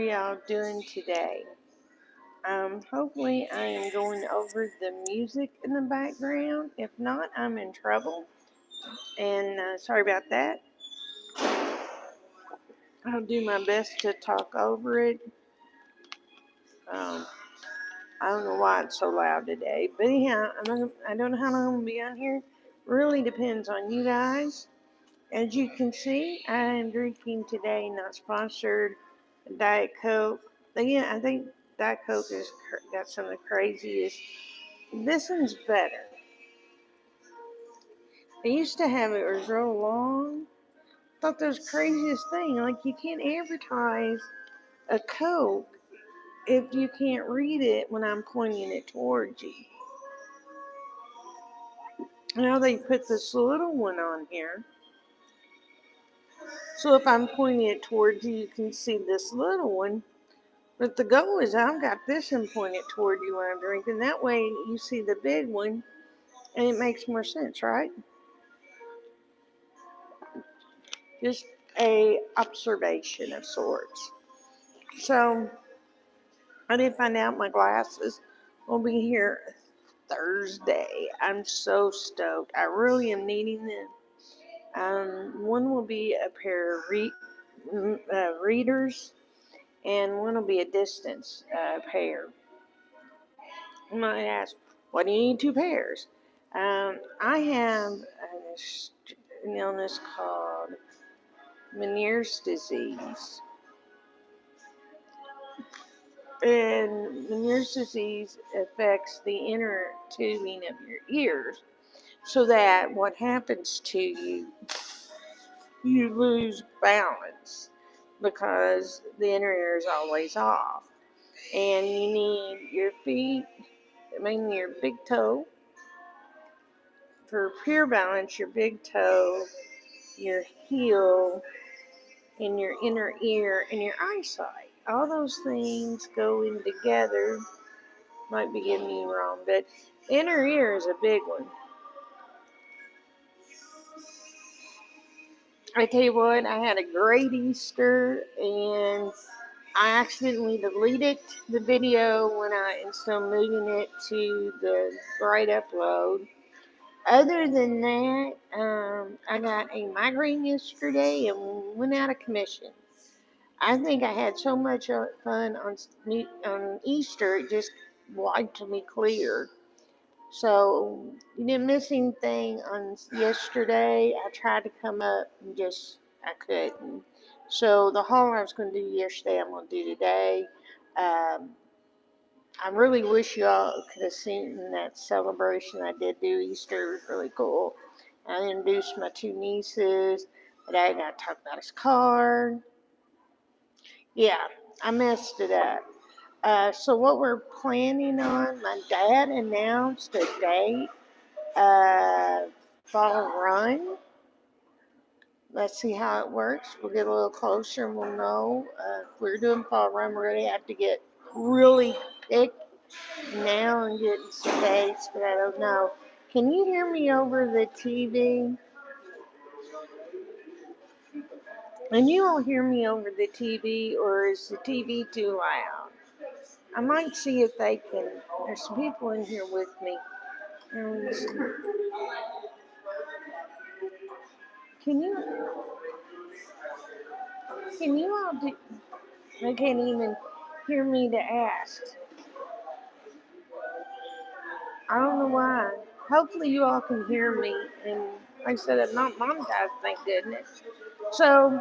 y'all doing today? Hopefully I am going over the music in the background. If not, I'm in trouble. And sorry about that. I'll do my best to talk over it. Um, I don't know why it's so loud today. But anyhow, I don't know how long I'm going to be on here. Really depends on you guys. As you can see, I am drinking today, not sponsored, Diet Coke. Again, I think Diet Coke has got some of the craziest. This one's better. I used to have it was real long. Thought that was the craziest thing. Like, you can't advertise a Coke if you can't read it when I'm pointing it towards you. Now they put this little one on here. So if I'm pointing it towards you, you can see this little one. But the goal is I've got this one pointed toward you when I'm drinking. That way you see the big one and it makes more sense, right? Just a observation of sorts. So I did find out my glasses will be here Thursday. I'm so stoked. I really am needing them. One will be a pair of readers, and one will be a distance pair. You might ask, why do you need two pairs? I have an illness called Meniere's disease. And Meniere's disease affects the inner tubing of your ears, so that what happens to you, you lose balance because the inner ear is always off. And you need your feet, mainly your big toe, for pure balance, your big toe, your heel, and your inner ear, and your eyesight. All those things go in together. Might be getting me wrong, but inner ear is a big one. I tell you what, I had a great Easter, and I accidentally deleted the video when I instead of moving it to the right upload. Other than that, I got a migraine yesterday and went out of commission. I think I had so much fun on Easter, it just wiped me clear. So, you didn't miss anything on yesterday. I tried to come up and I couldn't. So, the haul I was going to do yesterday, I'm going to do today. Um, I really wish you all could have seen that celebration I did do. Easter was really cool. I introduced my two nieces. Today I got to talk about his car. Yeah, I messed it up. So what we're planning on, my dad announced a date, fall run. Let's see how it works. We'll get a little closer and we'll know. If we're doing fall run, we're going to have to get really thick now and get some dates, but I don't know. Can you hear me over the TV? And you all hear me over the TV, or is the TV too loud? I might see if they can. There's some people in here with me. Can you all do? They can't even hear me to ask. I don't know why. Hopefully you all can hear me. And like I said, I'm not monetized, thank goodness. So,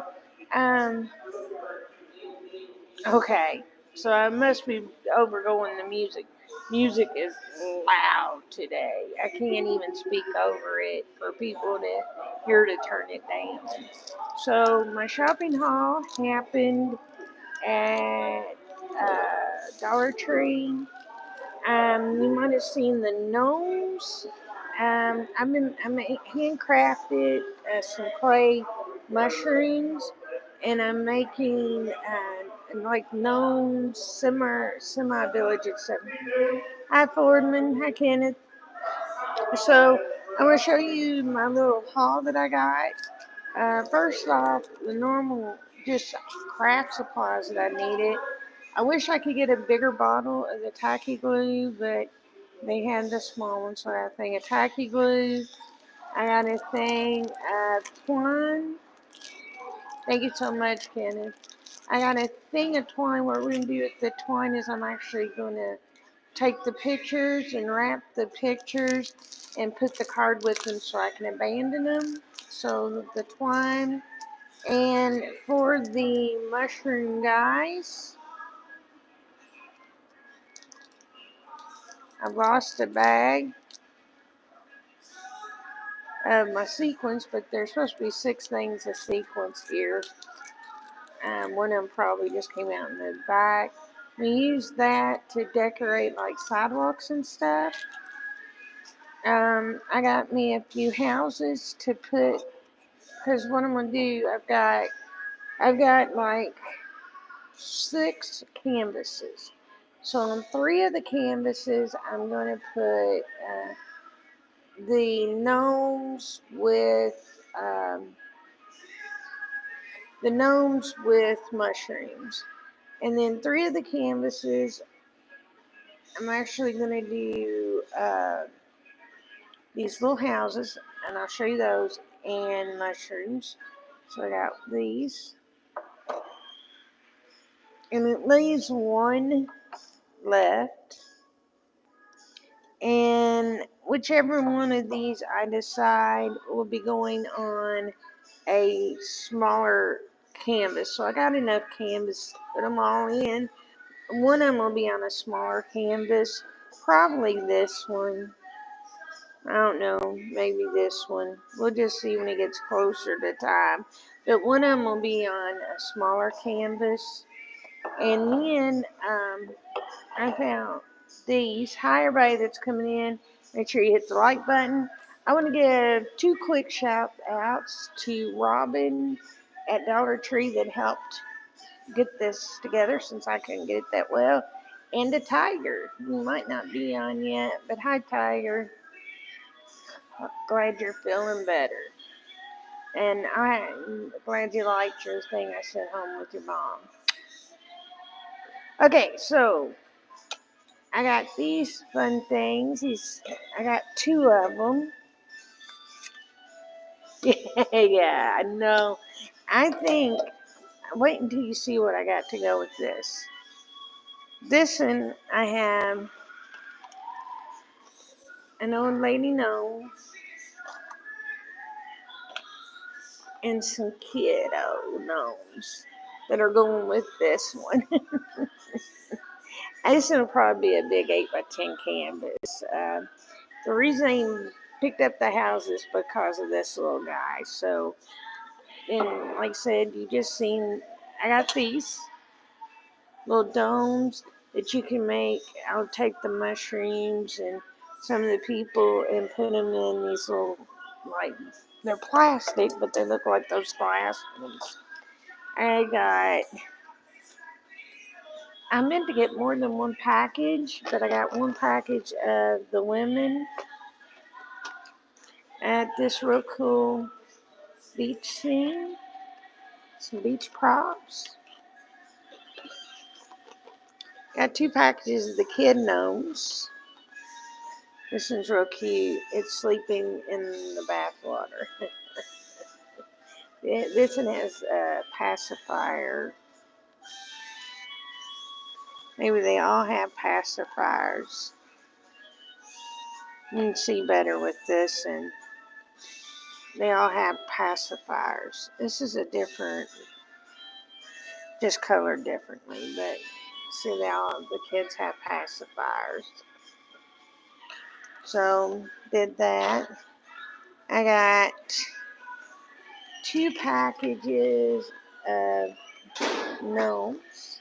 okay. So I must be overgoing the music. Music is loud today. I can't even speak over it for people to hear to turn it down. So my shopping haul happened at Dollar Tree. You might have seen the gnomes. I'm handcrafted some clay mushrooms, and I'm making like gnomes, semi village and stuff. Hi Fordman, hi Kenneth. So I'm gonna show you my little haul that I got. First off, the normal just craft supplies that I needed. I wish I could get a bigger bottle of the tacky glue, but they had the small one, so I got a thing of tacky glue. I got a thing of twine. Thank you so much, Kenneth. I got a thing of twine. What we're going to do with the twine is I'm actually going to take the pictures and wrap the pictures and put the card with them so I can abandon them. So the twine. And for the mushroom guys, I've lost a bag of my sequins, but there's supposed to be 6 things of sequins here. One of them probably just came out in the back. We use that to decorate like sidewalks and stuff. I got me a few houses to put, because what I'm gonna do, I've got like 6 canvases. So on 3 of the canvases, I'm gonna put the gnomes with mushrooms. And then 3 of the canvases, I'm actually going to do these little houses, and I'll show you those, and mushrooms. So I got these. And it leaves 1 left. And whichever one of these I decide will be going on a smaller canvas. So I got enough canvas to put them all in. One of them will be on a smaller canvas. Probably this one. I don't know. Maybe this one. We'll just see when it gets closer to time. But one of them will be on a smaller canvas. And then I found these. Hi, everybody that's coming in. Make sure you hit the like button. I want to give 2 quick shout outs to Robin at Dollar Tree that helped get this together since I couldn't get it that well. And to Tiger. You might not be on yet, but hi, Tiger. Glad you're feeling better. And I'm glad you liked your thing I sent home with your mom. Okay, so I got these fun things. I got 2 of them. Yeah, I know. I think, wait until you see what I got to go with this. This one, I have an old lady gnome and some kiddo gnomes that are going with this one. This one will probably be a big 8x10 canvas. The reason I picked up the house is because of this little guy. So, and like I said, you just seen, I got these little domes that you can make. I'll take the mushrooms and some of the people and put them in these little, like, they're plastic, but they look like those glass ones. I meant to get more than 1 package, but I got 1 package of the women at this real cool beach scene. Some beach props. Got 2 packages of the kid gnomes. This one's real cute. It's sleeping in the bathwater. This one has a pacifier. Maybe they all have pacifiers. You can see better with this, and they all have pacifiers. This is a different, just colored differently, but see, the kids have pacifiers. So, did that. I got 2 packages of gnomes.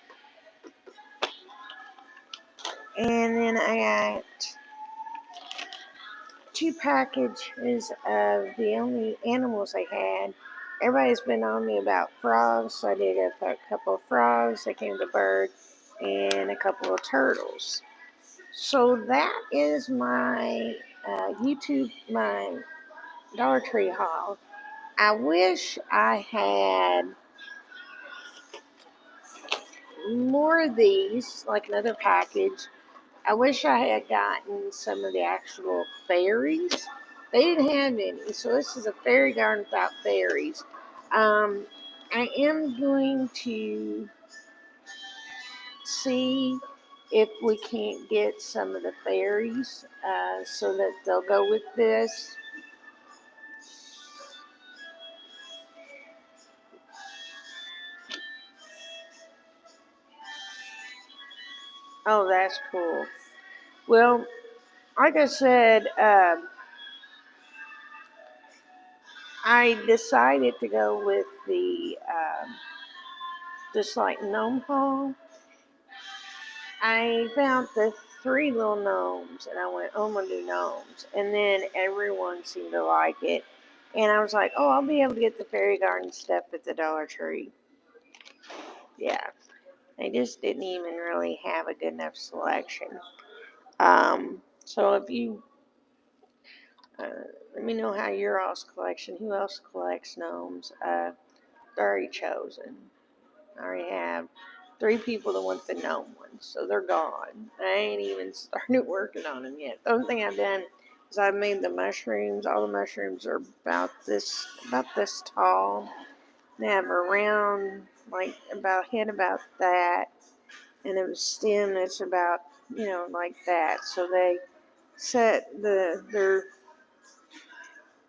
And then I got 2 packages of the only animals I had. Everybody's been on me about frogs, so I did a couple of frogs. I came to bird and a couple of turtles. So that is my my Dollar Tree haul. I wish I had more of these, like another package. I wish I had gotten some of the actual fairies. They didn't have any, so this is a fairy garden without fairies. Um, I am going to see if we can't get some of the fairies so that they'll go with this. Oh, that's cool. Well, like I said, I decided to go with the just like gnome hall. I found the three little gnomes, and I went, "Oh, I'm gonna do gnomes," and then everyone seemed to like it, and I was like, "Oh, I'll be able to get the fairy garden stuff at the Dollar Tree." Yeah, they just didn't even really have a good enough selection. So if you let me know how your all's collection, who else collects gnomes? Already chosen. I already have three people that want the gnome ones, so they're gone. I ain't even started working on them yet. The only thing I've done is I've made the mushrooms. All the mushrooms are about this tall. They have a round, like about head about that, and a stem that's about like that. So they set their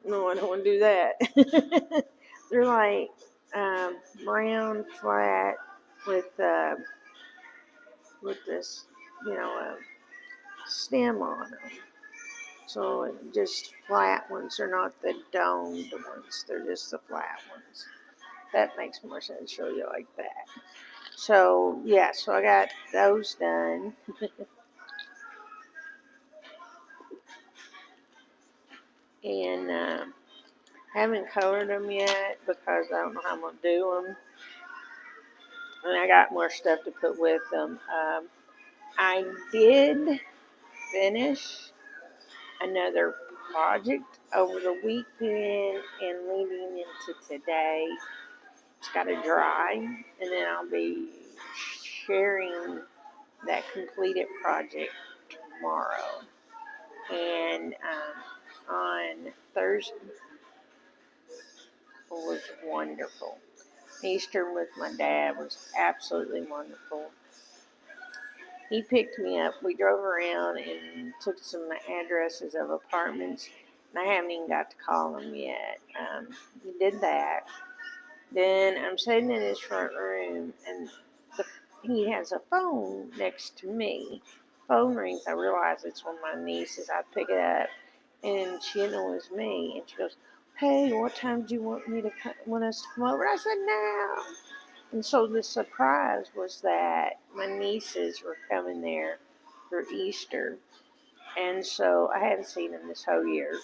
no, I don't want to do that. They're like round, flat, with this, stem on them. So just flat ones. They're not the domed ones. They're just the flat ones. That makes more sense. Show you like that. So yeah, so I got those done, and haven't colored them yet because I don't know how I'm gonna do them. And I got more stuff to put with them. I did finish another project over the weekend and leading into today. It's got to dry, and then I'll be sharing that completed project tomorrow. And on Thursday was wonderful. Easter with my dad was absolutely wonderful. He picked me up. We drove around and took some addresses of apartments, and I haven't even got to call them yet. He did that. Then I'm sitting in his front room, and he has a phone next to me. Phone rings. I realize it's one of my nieces. I pick it up, and she didn't know it was me. And she goes, "Hey, what time do you want us to come over?" I said, "Now." And so the surprise was that my nieces were coming there for Easter. And so I hadn't seen them this whole year.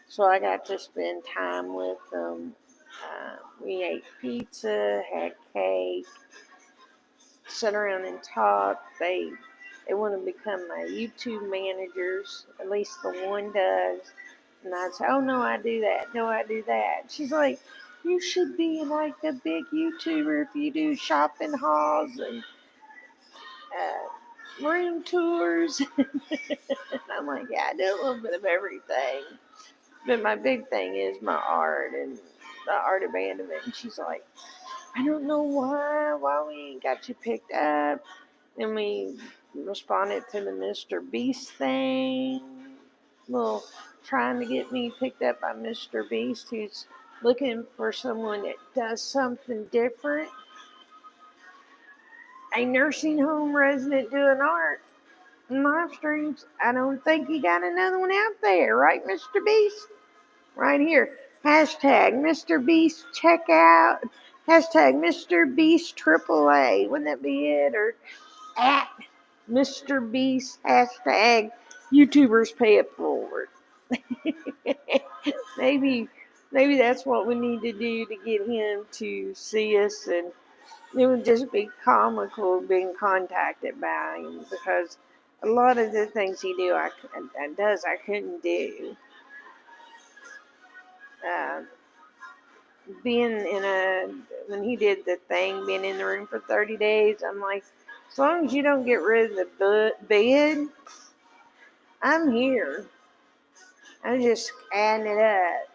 So I got to spend time with them. We ate pizza, had cake, sat around and talked. They want to become my YouTube managers. At least the one does. And I said, "Oh, no, I do that. No, I do that." She's like, "You should be like a big YouTuber if you do shopping hauls and room tours." I'm like, "Yeah, I do a little bit of everything. But my big thing is my art and the art abandonment." And she's like, "I don't know why we ain't got you picked up." And we responded to the Mr. Beast thing. Well, trying to get me picked up by Mr. Beast, who's looking for someone that does something different. A nursing home resident doing art and live streams. I don't think you got another one out there, right, Mr. Beast? Right here. Hashtag Mr. Beast checkout. Hashtag Mr. Beast AAA. Wouldn't that be it? Or at Mr. Beast. Hashtag YouTubers pay it forward. maybe maybe that's what we need to do to get him to see us, and it would just be comical being contacted by him because a lot of the things he does I couldn't do. Uh, when he did the thing, being in the room for 30 days, I'm like, as long as you don't get rid of the bed, I'm here. I'm just adding it up.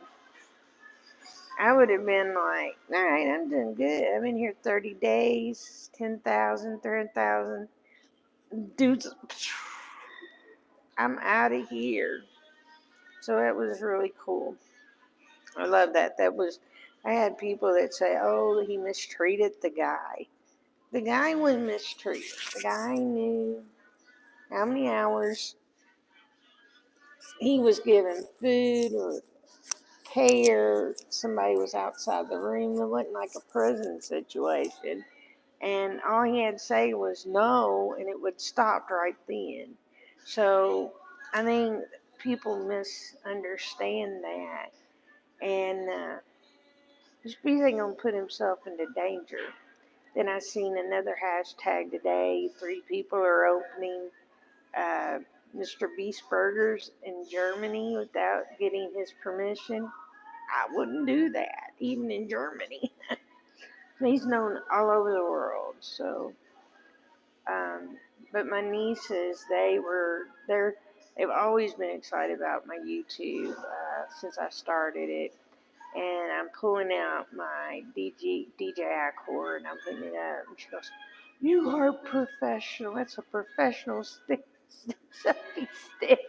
I would have been like, all right, I'm doing good. I've been here 30 days, 10,000, 30,000. Dudes, I'm out of here. So that was really cool. I love that. I had people that say, oh, he mistreated the guy. The guy wasn't mistreated. The guy knew how many hours he was given food or care. Somebody was outside the room. It wasn't like a prison situation. And all he had to say was no, and it would stop right then. So I think people misunderstand that. And he's going to put himself into danger. Then I seen another hashtag today. 3 people are opening uh, Mr. Beast Burgers in Germany without getting his permission. I wouldn't do that, even in Germany. He's known all over the world. So, but my nieces, they've always been excited about my YouTube since I started it. And I'm pulling out my DJI cord and I'm putting it up. And she goes, "You are professional. That's a professional selfie stick."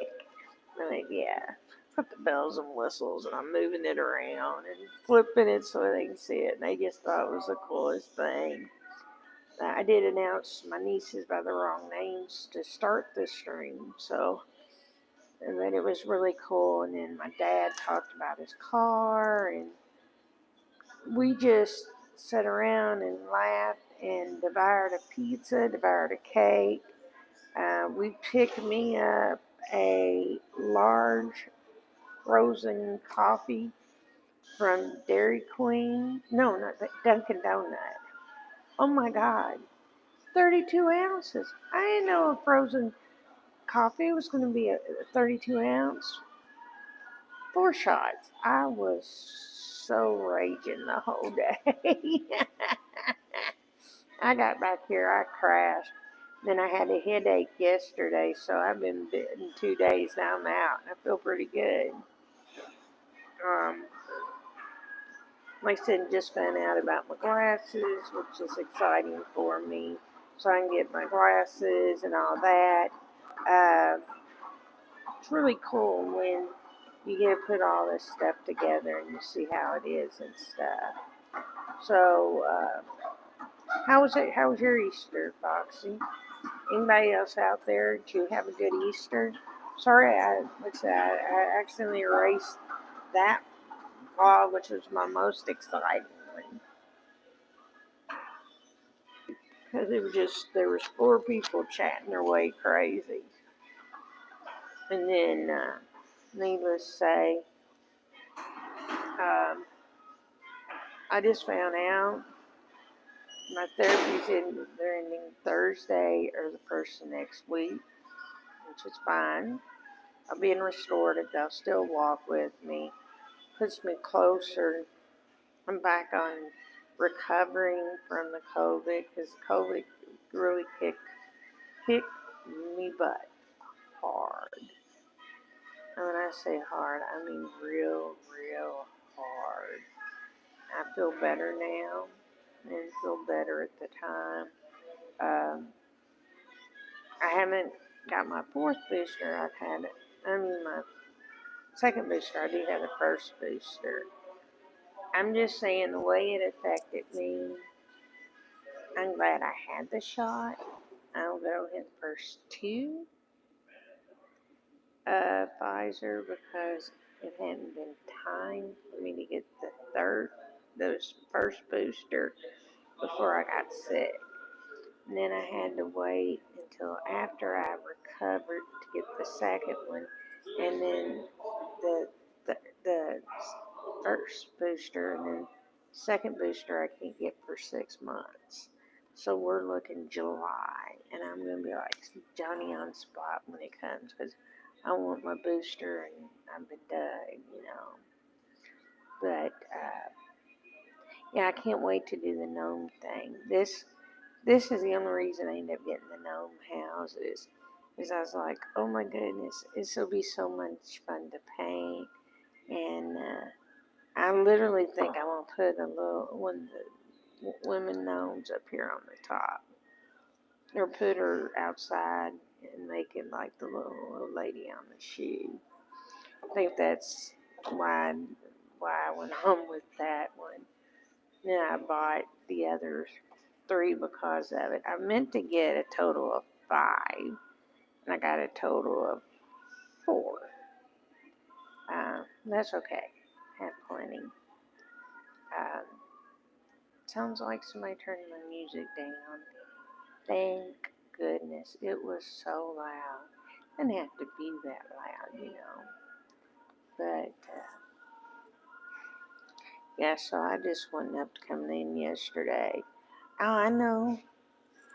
I'm like, "Yeah." Put the bells and whistles and I'm moving it around and flipping it so they can see it. And they just thought it was the coolest thing. I did announce my nieces by the wrong names to start the stream. And then it was really cool. And then my dad talked about his car and we just sat around and laughed and devoured a pizza, devoured a cake. We picked me up a large frozen coffee from Dairy Queen. No, not Dunkin' Donut. Oh my God, 32 ounces. I didn't know a frozen coffee was going to be a 32 ounce. 4 shots. I was so raging the whole day. I got back here, I crashed. Then I had a headache yesterday, so I've been bitten 2 days. Now I'm out, and I feel pretty good. Um, like I said, just found out about my glasses, which is exciting for me. So I can get my glasses and all that. Uh, it's really cool when you get to put all this stuff together and you see how it is and stuff. So, how was it? How was your Easter, Foxy? Anybody else out there? Did you have a good Easter? Sorry, I accidentally erased that vlog, which was my most exciting one, because there was 4 people chatting their way crazy, and then needless to say, um, I just found out my they're ending Thursday or the first of next week, which is fine. I'm being restorative. They'll still walk with me. Puts me closer. I'm back on recovering from the COVID because COVID really kicked me butt hard. And when I say hard, I mean real hard. I feel better now. I didn't feel better at the time. I haven't got my 4th booster. My 2nd booster. I did have the 1st booster. I'm just saying the way it affected me, I'm glad I had the shot. I'll go hit the first 2 Pfizer because it hadn't been time for me to get the first booster before I got sick. And then I had to wait until after I recovered to get the 2nd one, and then the first booster, and then 2nd booster I can't get for 6 months. So we're looking July, and I'm going to be like Johnny on spot when it comes because I want my booster and I've been done, you know. But Yeah, I can't wait to do the gnome thing. This is the only reason I ended up getting the gnome houses. Is I was like, oh my goodness, this will be so much fun to paint. And I literally think I'm going to put a little one of the women gnomes up here on the top. Or put her outside and make it like the little lady on the shoe. I think that's why I went on with that one. Then I bought the other three because of it. I meant to get a total of 5, and I got a total of 4. That's okay. Have plenty. Sounds like somebody turning my music down. Thank goodness. It was so loud. Didn't have to be that loud. But, yeah, so I just wasn't up to coming in yesterday. Oh, I know.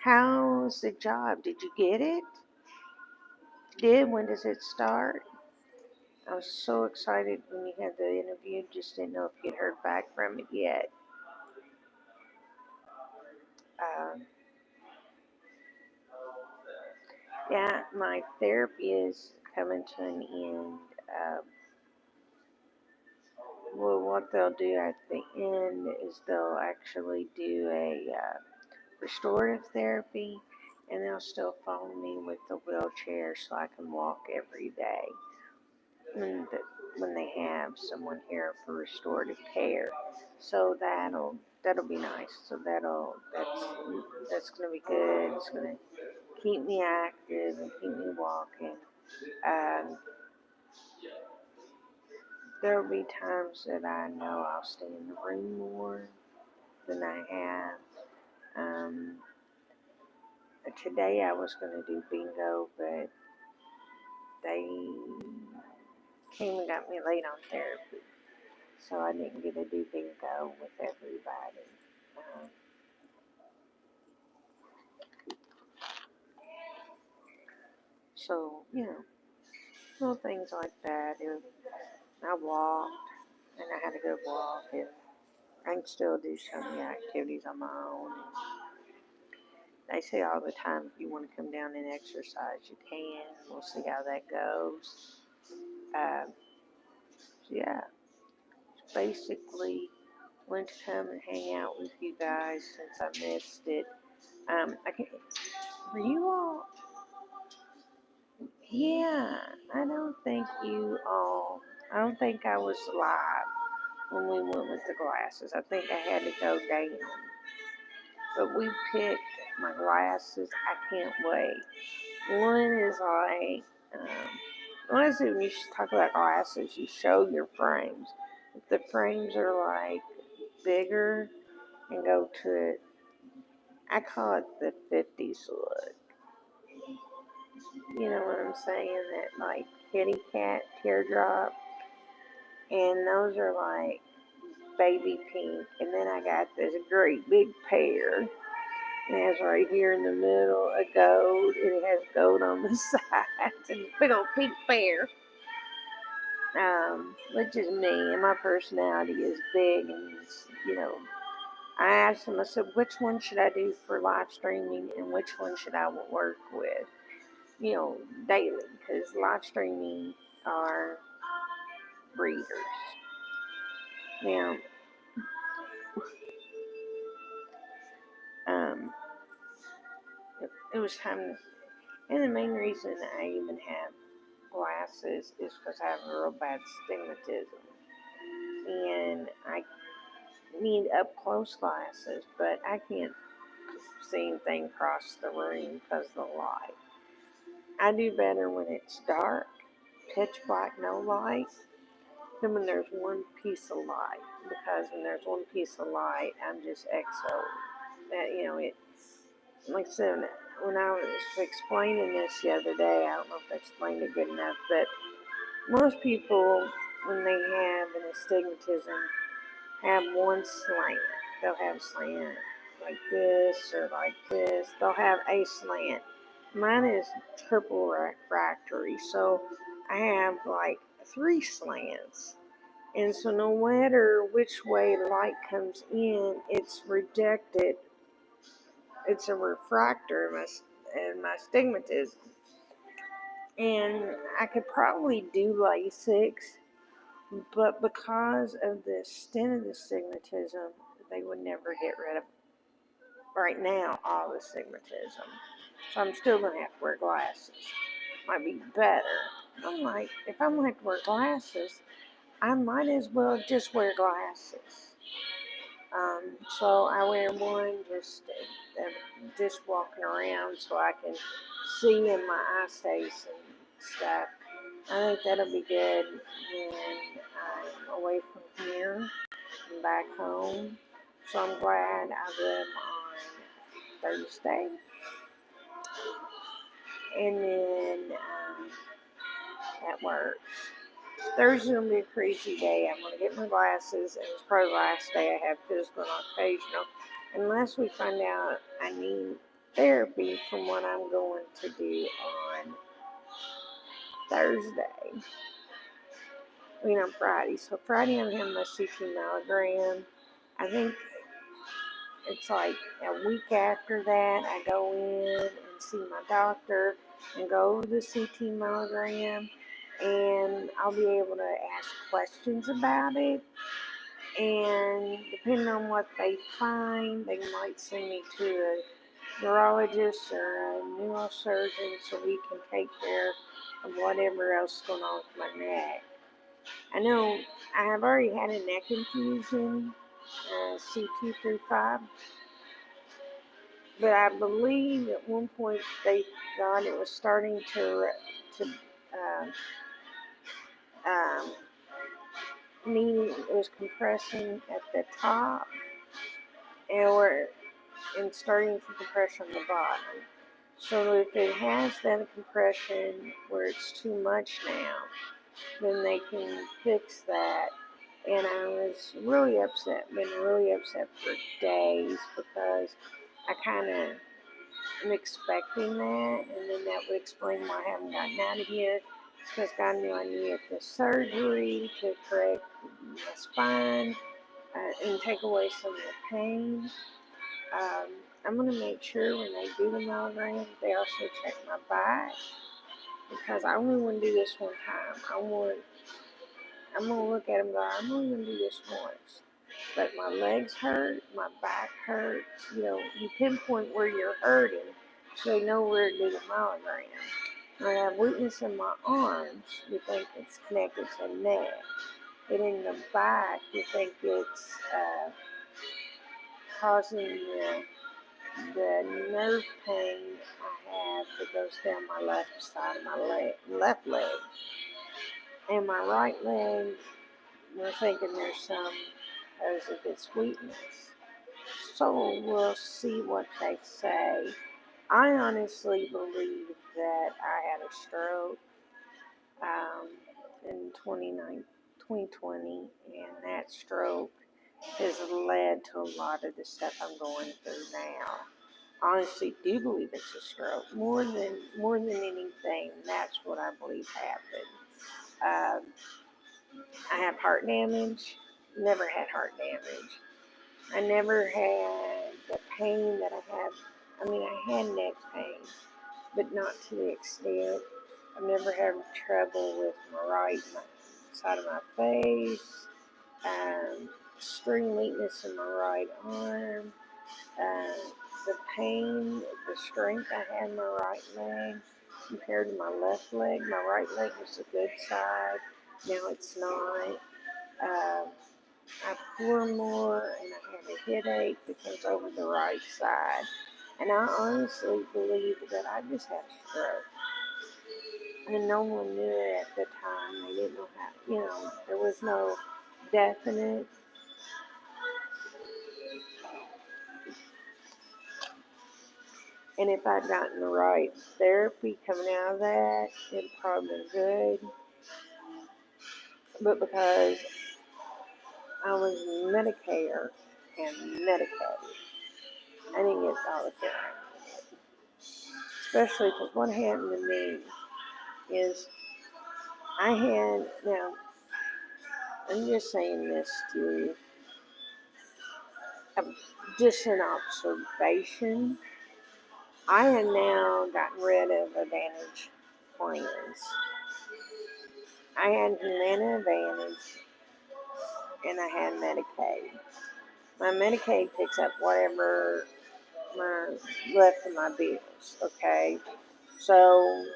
How's the job? Did you get it? Did? When does it start? I was so excited when you had the interview, just didn't know if you'd heard back from it yet. Um, yeah, my therapy is coming to an end. Well, what they'll do at the end is they'll actually do a restorative therapy, and they'll still phone me with the wheelchair so I can walk every day when, when they have someone here for restorative care. So that'll be nice. So that's gonna be good. It's gonna keep me active and keep me walking. Um, there'll be times that I know I'll stay in the room more than I have. Um, Today I was going to do bingo, but they came and got me late on therapy, so I didn't get to do bingo with everybody. Um, so, little things like that. I walked, and I had a good walk, and I can still do some of the activities on my own. They say all the time, if you want to come down and exercise, you can. We'll see how that goes. Yeah, basically wanted to come and hang out with you guys since I missed it. I can't, were you all? Yeah, I don't think you all. I don't think I was live when we went with the glasses. I think I had to go down. But we picked my glasses. I can't wait. One is like, honestly, when you talk about glasses, you show your frames. If the frames are like bigger and go to, I call it the 50s look. You know what I'm saying? That like kitty cat teardrop. And those are like baby pink. And then I got this great big pair. And it has right here in the middle a gold. And it has gold on the sides. And big old pink pair. Which is me. And my personality is big. And, I asked them, I said, which one should I do for live streaming and which one should I work with? Daily, because live streaming are breeders. Now, um, it was time, and the main reason I even have glasses is because I have a real bad stigmatism, and I need up close glasses, but I can't see anything across the room because of the light. I do better when it's dark, pitch black, no light, than when there's one piece of light. Because when there's one piece of light, I'm just exo. It, like I said, when I was explaining this the other day, I don't know if I explained it good enough, but most people, when they have an astigmatism, have one slant. They'll have slant like this or like this. They'll have a slant. Mine is triple refractory, so I have like 3 slants. And so no matter which way light comes in, it's rejected. It's a refractor in my stigmatism. And I could probably do LASIK, but because of the extent of the stigmatism, they would never get rid of, right now, all the stigmatism. So I'm still going to have to wear glasses. Might be better. I'm like, if I'm going to have to wear glasses, I might as well just wear glasses. So I wear one just walking around so I can see in my eye stays and stuff. I think that'll be good when I'm away from here and back home. So I'm glad I got them on Thursday. And then that works. Thursday's gonna be a crazy day. I'm gonna get my glasses, and it's probably the last day I have physical and occupational, unless we find out I need therapy from what I'm going to do on Thursday. On Friday. So Friday I'm having my CT mammogram. I think it's like a week after that I go in and see my doctor and go over the CT mammogram, and I'll be able to ask questions about it. And depending on what they find, they might send me to a neurologist or a neurosurgeon so we can take care of whatever else is going on with my neck. I know I have already had a neck infusion, C2 through 5, but I believe at one point they thought it was starting to meaning it was compressing at the top and starting to compress on the bottom. So if it has that compression where it's too much now, then they can fix that. And I was really upset, been really upset for days because I kind of am expecting that, and then that would explain why I haven't gotten out of here. It's because God knew I needed the surgery to correct my spine and take away some of the pain. I'm going to make sure when they do the mammogram, they also check my back, because I only want to do this one time. I'm going to look at them and go, I'm only going to do this once. But my legs hurt, my back hurts. You pinpoint where you're hurting so they know where to do the mammogram. When I have weakness in my arms, you think it's connected to the neck. And in the back, you think it's causing the nerve pain I have that goes down my left side of my left leg. And my right leg, we're thinking there's some as if it's weakness. So we'll see what they say. I honestly believe that I had a stroke in 2020, and that stroke has led to a lot of the stuff I'm going through now. Honestly do believe it's a stroke. More than anything, that's what I believe happened. I have heart damage. Never had heart damage. I never had the pain that I have. I had neck pain, but not to the extent. I've never had trouble with my right side of my face. Extreme weakness in my right arm. The pain, the strength I had in my right leg compared to my left leg. My right leg was a good side. Now it's not. I pour more, and I have a headache that comes over the right side. And I honestly believe that I just had a stroke. And no one knew it at the time. They didn't know how, there was no definite. And if I'd gotten the right therapy coming out of that, it'd probably been good. But because I was Medicare and Medicaid, I didn't get all the care. Especially because what happened to me is I'm just saying this to just an observation. I have now gotten rid of Advantage plans. I had Humana Advantage and I had Medicaid. My Medicaid picks up whatever my left of my bills, okay? So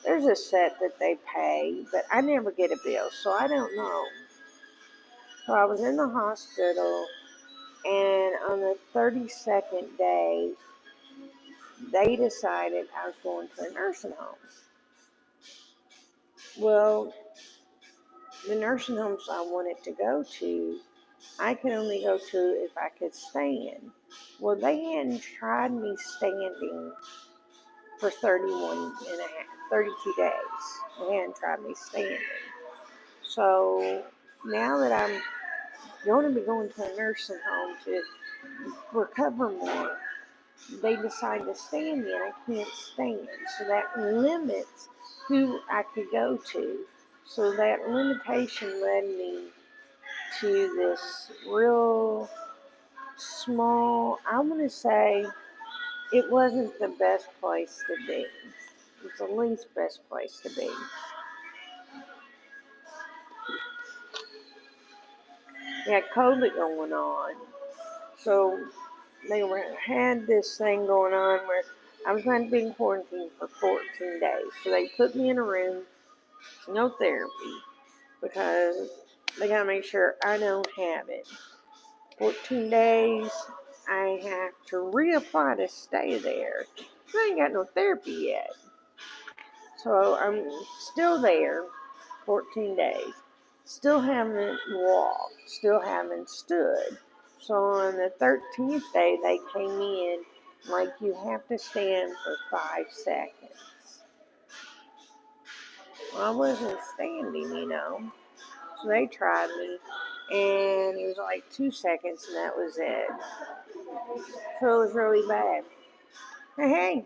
there's a set that they pay, but I never get a bill, so I don't know. So I was in the hospital, and on the 32nd day, they decided I was going to a nursing home. Well, the nursing homes I wanted to go to, I could only go to if I could stand. Well, they hadn't tried me standing for 32 days. They hadn't tried me standing. So now that I'm going to be going to a nursing home to recover more, they decide to stand me and I can't stand. So that limits who I could go to. So that limitation led me to this real small, I'm going to say it wasn't the best place to be. It's the least best place to be. They had COVID going on. So they had this thing going on where I was going to be in quarantine for 14 days. So they put me in a room, no therapy, because they got to make sure I don't have it. 14 days, I have to reapply to stay there. I ain't got no therapy yet. So I'm still there, 14 days. Still haven't walked, still haven't stood. So on the 13th day, they came in like you have to stand for 5 seconds. Well, I wasn't standing. So they tried me, and it was like 2 seconds, and that was it. So it was really bad. Hey,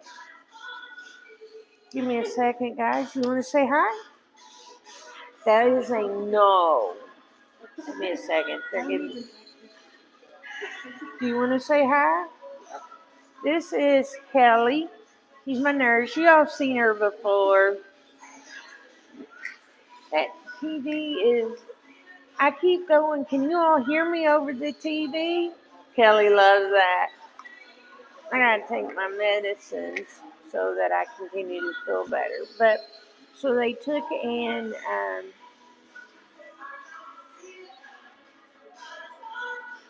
give me a second, guys. You want to say hi? That is a no. Give me a second. Do you want to say hi? This is Kelly. She's my nurse. You all seen her before. That TV is. I keep going. Can you all hear me over the TV? Kelly loves that. I gotta take my medicines so that I continue to feel better. But so they took and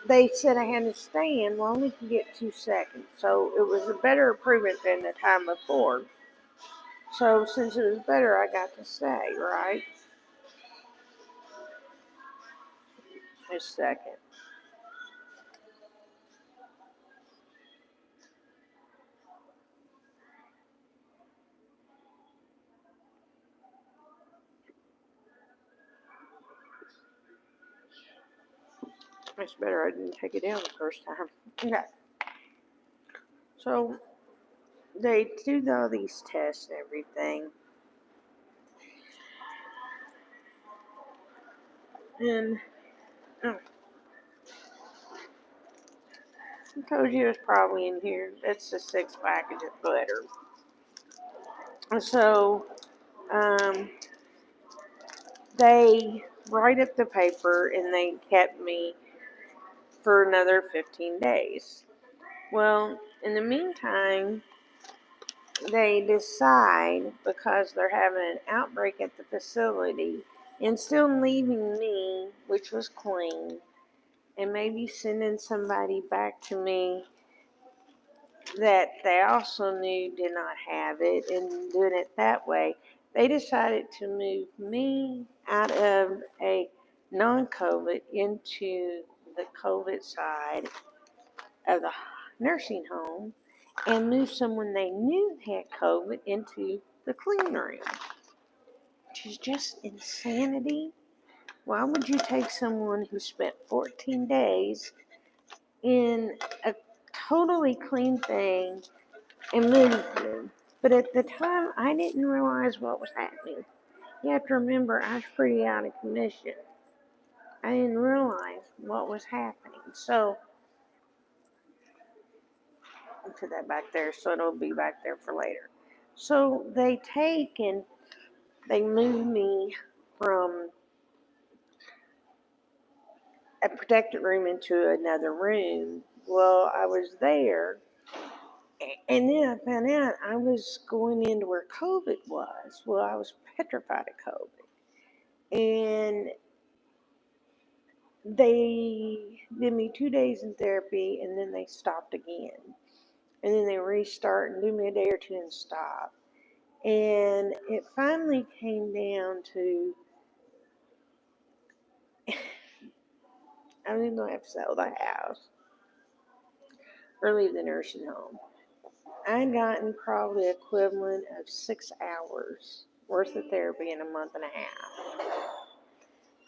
they said I had to stand. Well, I only could get 2 seconds, so it was a better improvement than the time before. So since it was better, I got to stay, right? A second. It's better I didn't take it down the first time. Okay. So they do all these tests and everything. And I told you it was probably in here. That's the 6th package of butter. So they write up the paper and they kept me for another 15 days. Well, in the meantime, they decide, because they're having an outbreak at the facility, and still leaving me, which was clean, and maybe sending somebody back to me that they also knew did not have it, and doing it that way, they decided to move me out of a non-COVID into the COVID side of the nursing home and move someone they knew had COVID into the clean room, which is just insanity. Why would you take someone who spent 14 days in a totally clean thing and move them? But at the time, I didn't realize what was happening. You have to remember, I was pretty out of commission. I didn't realize what was happening. So I'll put that back there so it'll be back there for later. So they take and they move me from a protected room into another room. Well, I was there, and then I found out I was going into where COVID was. Well, I was petrified of COVID. And they did me 2 days in therapy, and then they stopped again. And then they restart and do me a day or two and stop. And it finally came down to I was going to have to sell the house or leave the nursing home. I'd gotten probably equivalent of 6 hours worth of therapy in a month and a half.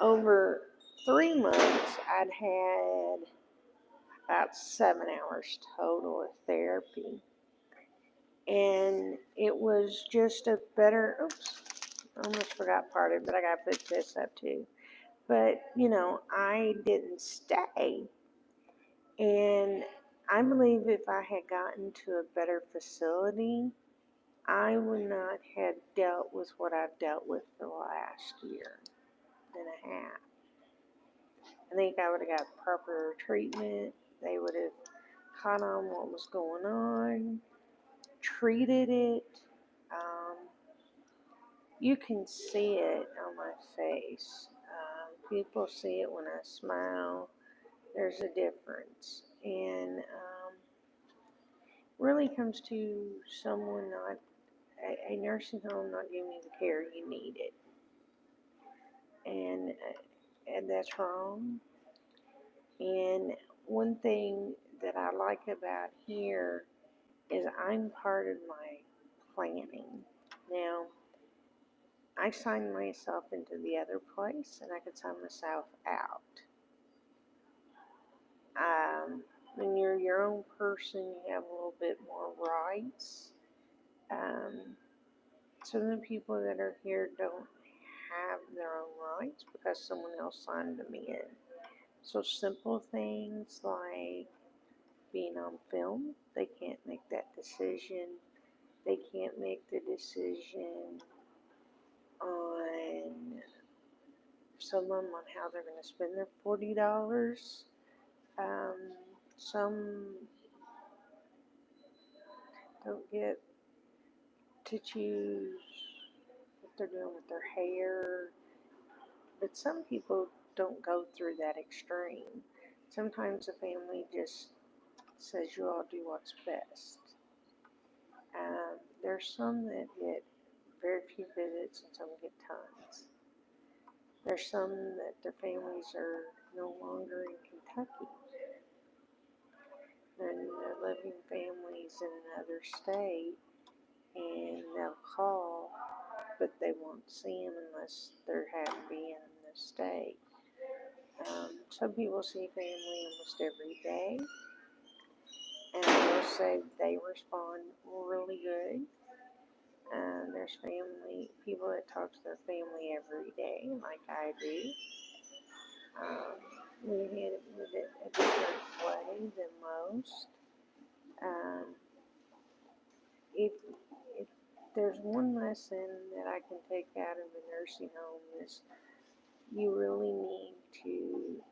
Over 3 months, I'd had about 7 hours total of therapy. And it was just a better, oops, I almost forgot part of it, but I got to put this up too. But, I didn't stay. And I believe if I had gotten to a better facility, I would not have dealt with what I've dealt with for the last year and a half. I think I would have got proper treatment. They would have caught on what was going on, treated it. You can see it on my face. People see it when I smile. There's a difference. And really comes to someone not, a nursing home not giving you the care you needed. And that's wrong. And one thing that I like about here is I'm part of my planning. Now, I signed myself into the other place, and I could sign myself out. When you're your own person, you have a little bit more rights. Some of the people that are here don't have their own rights because someone else signed them in. So simple things like being on film, they can't make that decision. They can't make the decision on some of them on how they're going to spend their $40. Some don't get to choose what they're doing with their hair, but some people don't go through that extreme. Sometimes the family just says you all do what's best. There's some that get very few visits and some get tons. There's some that their families are no longer in Kentucky and they're living families in another state, and they'll call, but they won't see them unless they're happy to be in the state. Some people see family almost every day, and I will say they respond really good. There's people that talk to their family every day, like I do. We handle it a different way than most. If there's one lesson that I can take out of the nursing home is you really need to,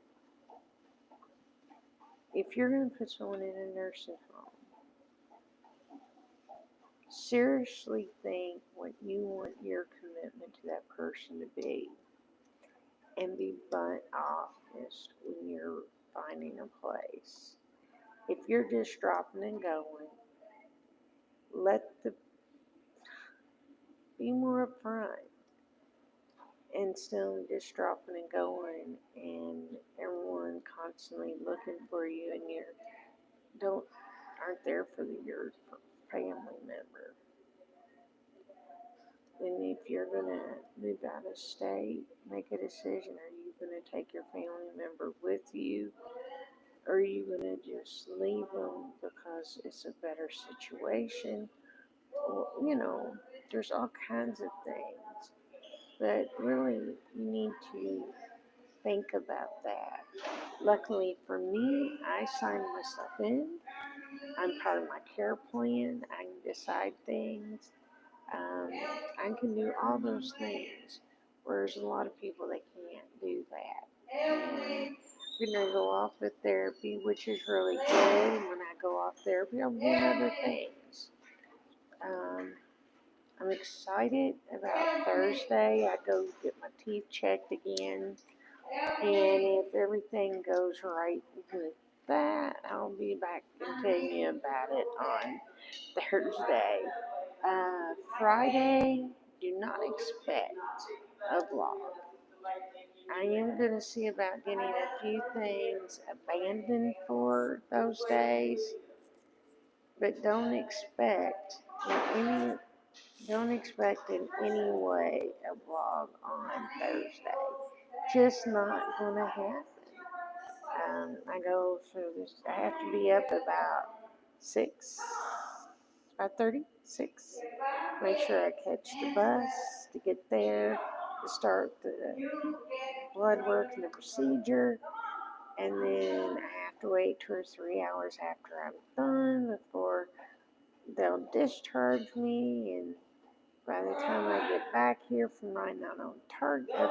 if you're going to put someone in a nursing home, seriously think what you want your commitment to that person to be, and be blunt honest when you're finding a place. If you're just dropping and going, be more upfront. Instead of just dropping and going and everyone constantly looking for you and aren't there for your family member. And if you're gonna move out of state, make a decision. Are you gonna take your family member with you? Or are you gonna just leave them because it's a better situation? Well, there's all kinds of things. But really, you need to think about that. Luckily for me, I signed myself in. I'm part of my care plan. I can decide things. Um, I can do all those things, whereas a lot of people they can't do that. And I'm gonna go off with therapy, which is really good. And when I go off therapy, I'll do other things. Um, I'm excited about Thursday. I go get my teeth checked again, and if everything goes right with that, I'll be back and tell you about it on Thursday. Friday, do not expect a vlog. I am going to see about getting a few things abandoned for those days, but don't expect in any way a vlog on Thursday. Just not going to happen. I go through this. I have to be up about 5:30, 6. Make sure I catch the bus to get there to start the blood work and the procedure, and then I have to wait 2 or 3 hours after I'm done before they'll discharge me. And by the time I get back here from riding out on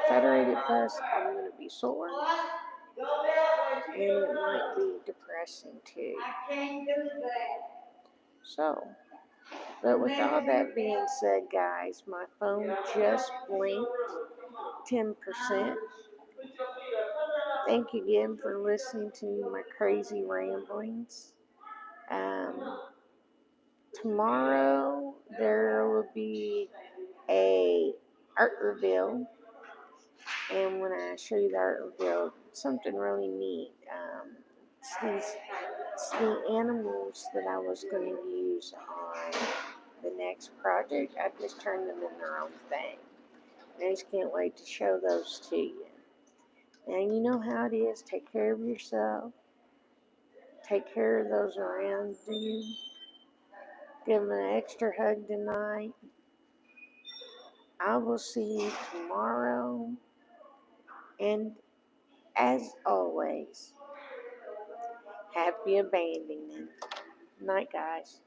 Federated bus, I'm going to be sore, and it might be depressing too. So, but with all that being said, guys, my phone just blinked 10%. Thank you again for listening to my crazy ramblings. Tomorrow there will be a art reveal, and when I show you the art reveal, something really neat. It's the animals that I was going to use on the next project. I just turned them in their own thing. I just can't wait to show those to you. And you know how it is. Take care of yourself. Take care of those around you. Give them an extra hug tonight. I will see you tomorrow. And as always, happy abandoning. Night, guys.